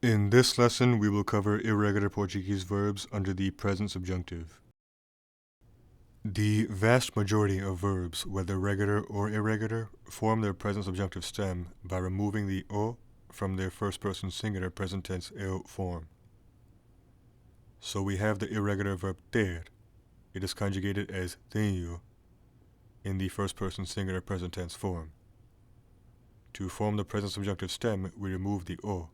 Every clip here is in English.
In this lesson, we will cover irregular Portuguese verbs under the present subjunctive. The vast majority of verbs, whether regular or irregular, form their present subjunctive stem by removing the o from their first-person singular present tense eu form. So we have the irregular verb ter. It is conjugated as tenho in the first-person singular present tense form. To form the present subjunctive stem, we remove the o.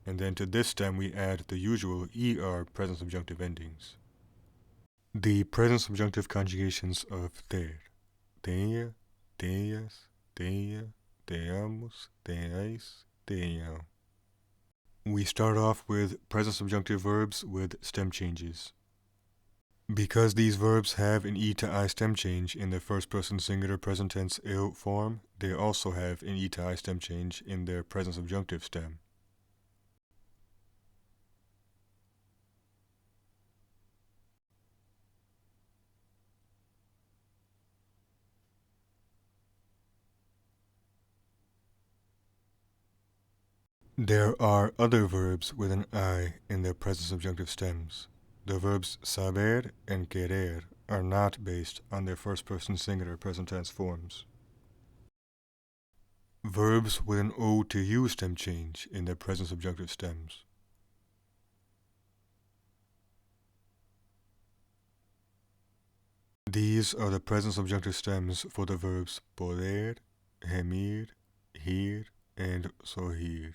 And then to this stem we add the usual er present subjunctive endings. The present subjunctive conjugations of ter: tenha, tenhas, tenha, tenhamos, tenhais, tenham. We start off with present subjunctive verbs with stem changes. Because these verbs have an e to I stem change in their first-person singular present tense eu form, they also have an e to I stem change in their present subjunctive stem. There are other verbs with an I in their present subjunctive stems. The verbs saber and querer are not based on their first-person singular present tense forms. Verbs with an O to U stem change in their present subjunctive stems. These are the present subjunctive stems for the verbs poder, remir, guir, and sorrir.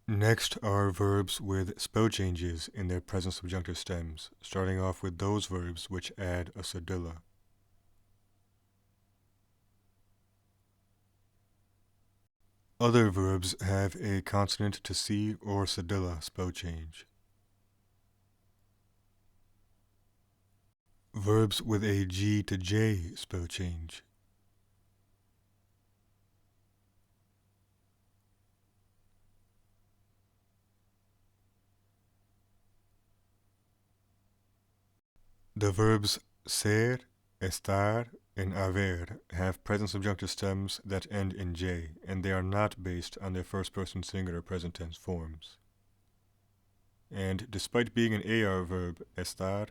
Next are verbs with spell changes in their present subjunctive stems, starting off with those verbs which add a cedilla. Other verbs have a consonant to C or cedilla spell change. Verbs with a G to J spell change. The verbs ser, estar, and haver have present subjunctive stems that end in J, and they are not based on their first-person singular present tense forms. And despite being an AR verb, estar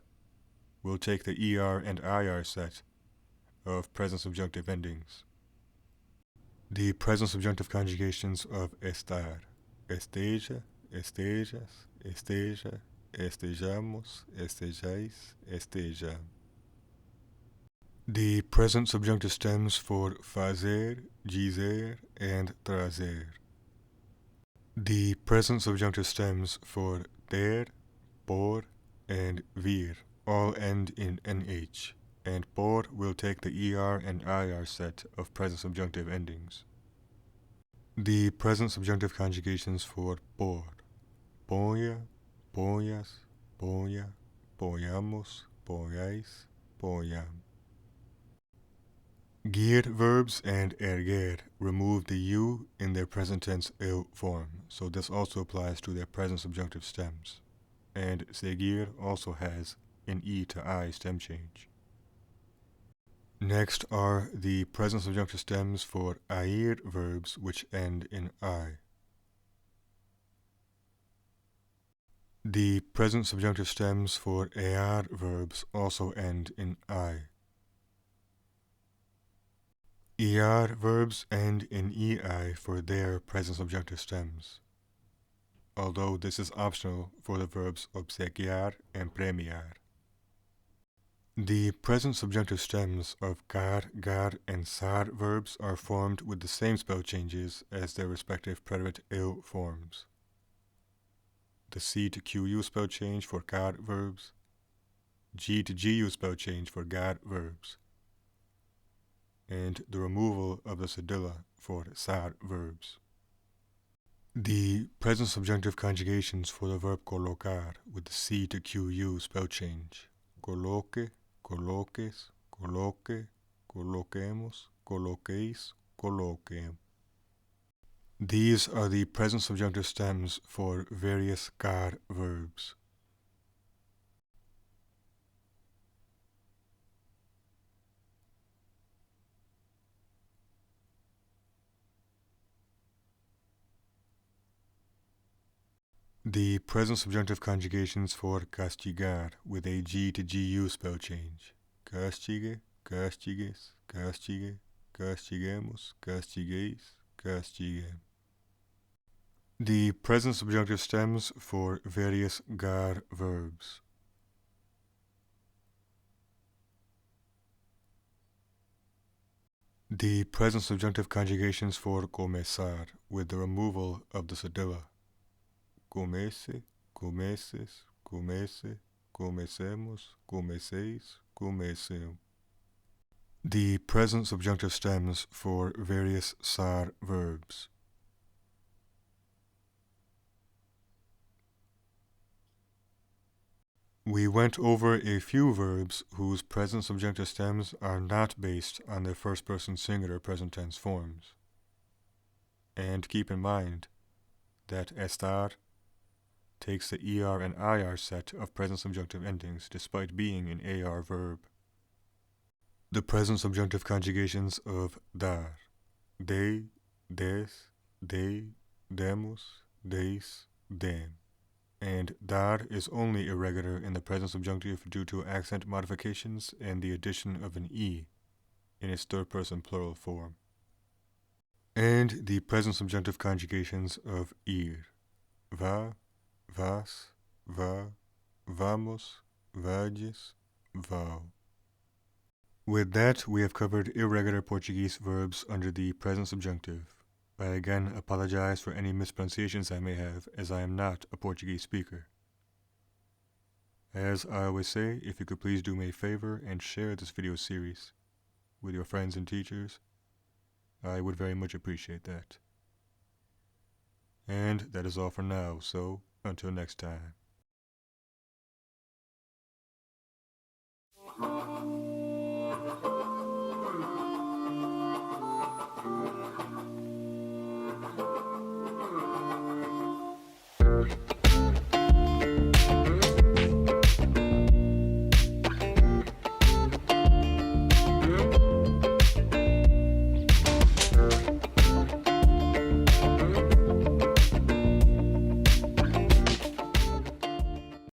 will take the ER and IR set of present subjunctive endings. The present subjunctive conjugations of estar: esteja, estejas, esteja, estejamos, estejais, estejam. The present subjunctive stems for fazer, dizer, and trazer. The present subjunctive stems for ter, por, and vir all end in nh, and por will take the ER and IR set of present subjunctive endings. The present subjunctive conjugations for por: ponha, ponhas, ponha, ponhamos, ponhais, ponham. Guir verbs and erguer remove the U in their present tense eu form, so this also applies to their present subjunctive stems. And seguir also has an E to I stem change. Next are the present subjunctive stems for ir verbs which end in I. The present subjunctive stems for ear verbs also end in I. ER verbs end in EI for their present subjunctive stems, although this is optional for the verbs obsequiar and premiar. The present subjunctive stems of car, gar, and sar verbs are formed with the same spell changes as their respective predicate eu forms. The C to QU spell change for car verbs, G to GU spell change for gar verbs, and the removal of the cedilla for sar verbs. The present subjunctive conjugations for the verb colocar with the C to QU spell change: coloque, coloques, coloque, coloquemos, coloqueis, coloquem. These are the present subjunctive stems for various car verbs. The present subjunctive conjugations for castigar with a G to GU spell change. Castigue, castigues, castigue, castiguemos, castigueis, castigem. The present subjunctive stems for various gar verbs. The present subjunctive conjugations for começar with the removal of the cedilla. Comece, comeces, comece, comecemos, comeceis, comecem. The present subjunctive stems for various sar verbs. We went over a few verbs whose present subjunctive stems are not based on their first-person singular present tense forms. And keep in mind that estar takes the ER and IR set of present subjunctive endings despite being an AR verb. The present subjunctive conjugations of dar, de, des, de, demos, deis, dem. And dar is only irregular in the present subjunctive due to accent modifications and the addition of an E in its third-person plural form. And the present subjunctive conjugations of ir, va, vas, va, vamos, vades, vão. With that, we have covered irregular Portuguese verbs under the present subjunctive. I again apologize for any mispronunciations I may have, as I am not a Portuguese speaker. As I always say, if you could please do me a favor and share this video series with your friends and teachers, I would very much appreciate that. And that is all for now, so until next time.